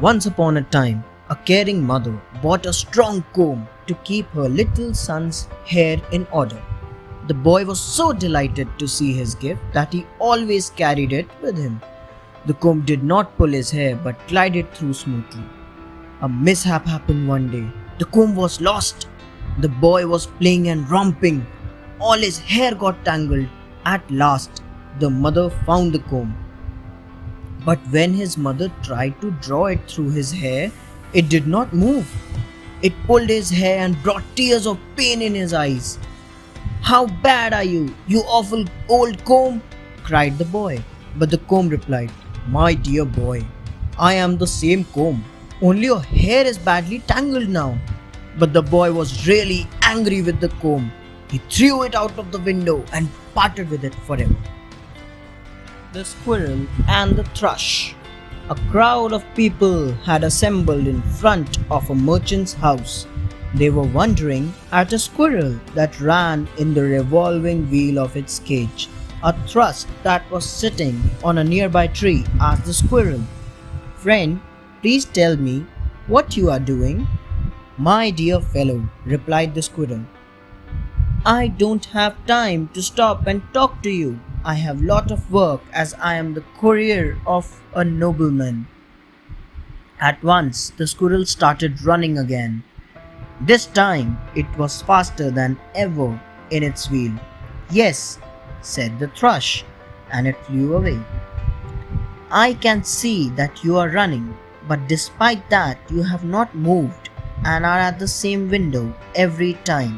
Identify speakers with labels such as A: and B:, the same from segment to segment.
A: Once upon a time, a caring mother bought a strong comb to keep her little son's hair in order. The boy was so delighted to see his gift that he always carried it with him. The comb did not pull his hair but glided through smoothly. A mishap happened one day. The comb was lost. The boy was playing and romping. All his hair got tangled. At last, the mother found the comb. But when his mother tried to draw it through his hair, it did not move. It pulled his hair and brought tears of pain in his eyes. "How bad are you, you awful old comb?" cried the boy. But the comb replied, "My dear boy, I am the same comb, only your hair is badly tangled now." But the boy was really angry with the comb. He threw it out of the window and parted with it forever. The Squirrel and the Thrush. A crowd of people had assembled in front of a merchant's house. They were wondering at a squirrel that ran in the revolving wheel of its cage. A thrush that was sitting on a nearby tree asked the squirrel, "Friend, please tell me what you are doing." "My dear fellow," replied the squirrel, "I don't have time to stop and talk to you. I have lot of work as I am the courier of a nobleman." At once the squirrel started running again. This time it was faster than ever in its wheel. "Yes," said the thrush, and it flew away. "I can see that you are running, but despite that you have not moved and are at the same window every time.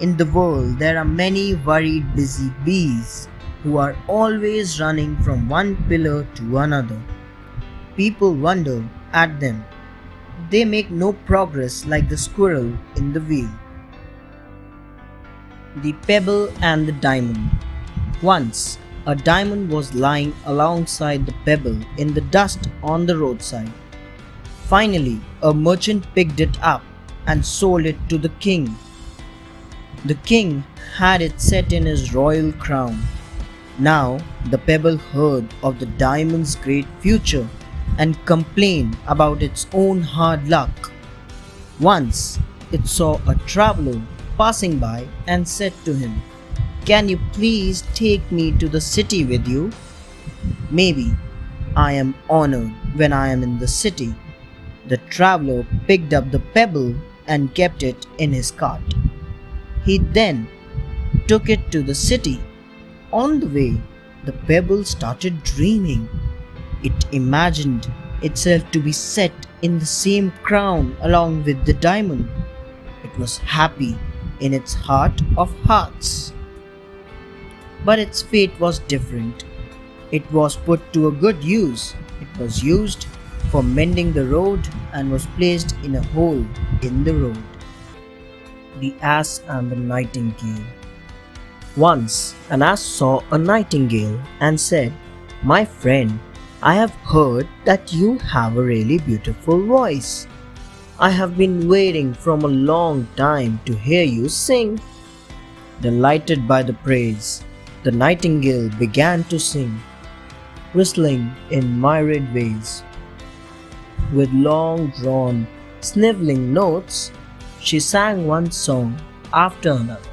A: In the world there are many worried busy bees who are always running from one pillar to another. People wonder at them. They make no progress like the squirrel in the wheel." The Pebble and the Diamond. Once, a diamond was lying alongside the pebble in the dust on the roadside. Finally, a merchant picked it up and sold it to the king. The king had it set in his royal crown. Now, the pebble heard of the diamond's great future and complained about its own hard luck. Once, it saw a traveler passing by and said to him, "Can you please take me to the city with you? Maybe I am honored when I am in the city." The traveler picked up the pebble and kept it in his cart. He then took it to the city. On the way, the pebble started dreaming. It imagined itself to be set in the same crown along with the diamond. It was happy in its heart of hearts. But its fate was different. It was put to a good use. It was used for mending the road and was placed in a hole in the road. The Ass and the Nightingale. Once, an ass saw a nightingale and said, "My friend, I have heard that you have a really beautiful voice. I have been waiting from a long time to hear you sing." Delighted by the praise, the nightingale began to sing, whistling in myriad ways. With long drawn, sniveling notes, she sang one song after another.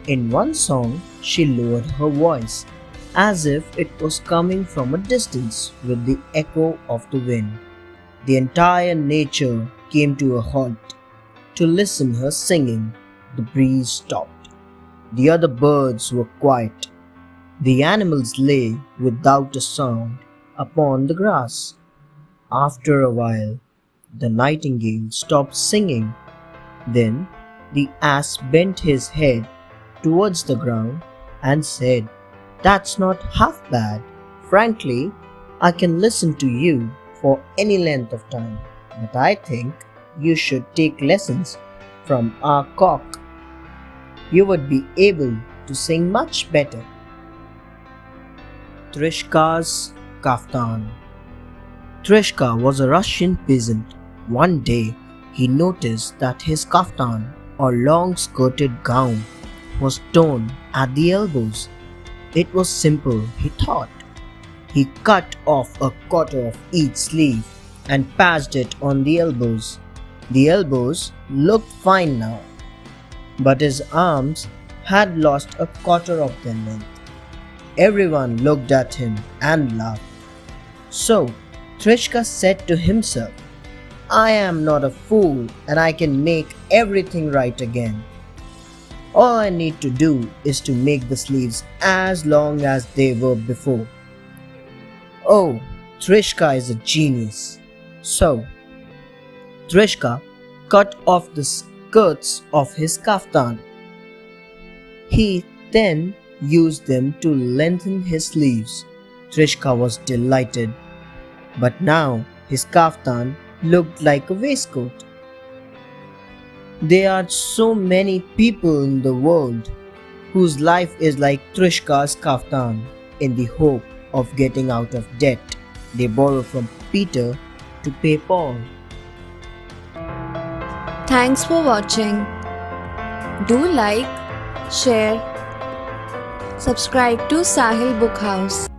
A: In one song, she lowered her voice as if it was coming from a distance with the echo of the wind. The entire nature came to a halt. To listen her singing, the breeze stopped. The other birds were quiet. The animals lay without a sound upon the grass. After a while, the nightingale stopped singing. Then the ass bent his head towards the ground and said, "That's not half bad. Frankly, I can listen to you for any length of time, but I think you should take lessons from our cock. You would be able to sing much better." Trishkars Kaftan. Trishka was a Russian peasant. One day, he noticed that his kaftan, or long-skirted gown, was torn at the elbows. It was simple, he thought. He cut off a quarter of each sleeve and patched it on the elbows. The elbows looked fine now, but his arms had lost a quarter of their length. Everyone looked at him and laughed. So, Trishka said to himself, I am not a fool and I can make everything right again. All I need to do is to make the sleeves as long as they were before. Oh, Trishka is a genius. So, Trishka cut off the skirts of his kaftan. He then used them to lengthen his sleeves. Trishka was delighted, but now his kaftan looked like a waistcoat. There are so many people in the world whose life is like Trishkars Kaftan. In the hope of getting out of debt, they borrow from Peter to pay Paul.
B: Thanks for watching. Do like, share, subscribe to Sahil Book House.